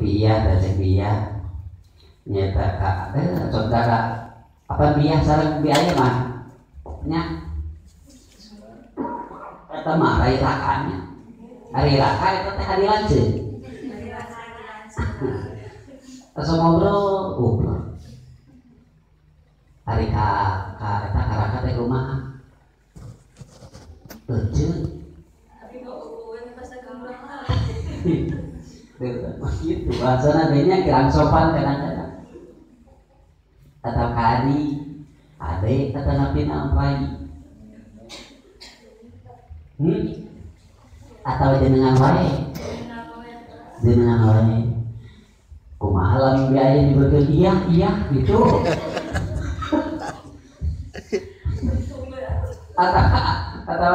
biaya dan cek biaya nyata saudara apa biaya sareng biaya mah nya eta mah hari rakanya hari raka itu teh hari lanceun asa ngobrol hari ka eta karaka teh rumah teuceun gitu bahasana denya kirang sopan kadang-kadang atau kadi ade kata napi nampai atau jenengan wae kumaha lamun biaya dibeukeun iya gitu atau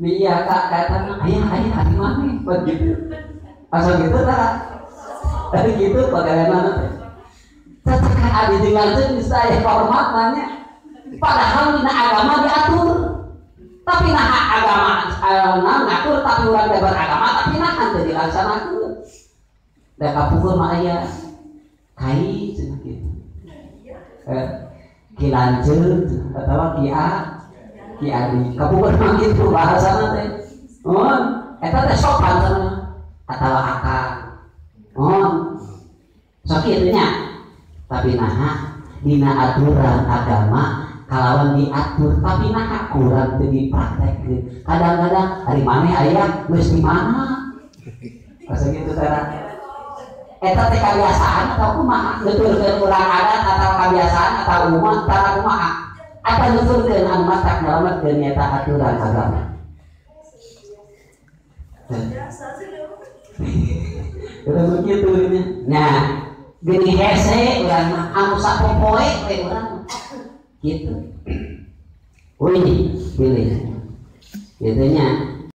biaya kata ayah di mana begitu asal gitu dari gitu bagaimana tetekan adi dengan itu bisa ya hormat nanya padahal dina agama diatur tapi nah agama ngatur tapi orang dapat agama tapi nah ante dilaksanakan da kapukul mah aya kai cenah kitu kilanceun atawa ki adi kapukul mah kitu bahasana teh eta teh sopan sana atawa akal sok kitu nya tapi nah dina aturan agama kalawan diatur tapi nah kurang teu dipraktekkeun kadang-kadang hari maneh aya geus di mana asa kitu tara eta teh kebiasaan atau kumaha nuturkeun urang adat atau kebiasaan atau umat tara kumaha ata nuturkeun anu matak nyelametkeun eta aturan agama udah begitu ini nah gini hese urang mah anu sapopoe we urang gitu. Wih, pilih. Biasanya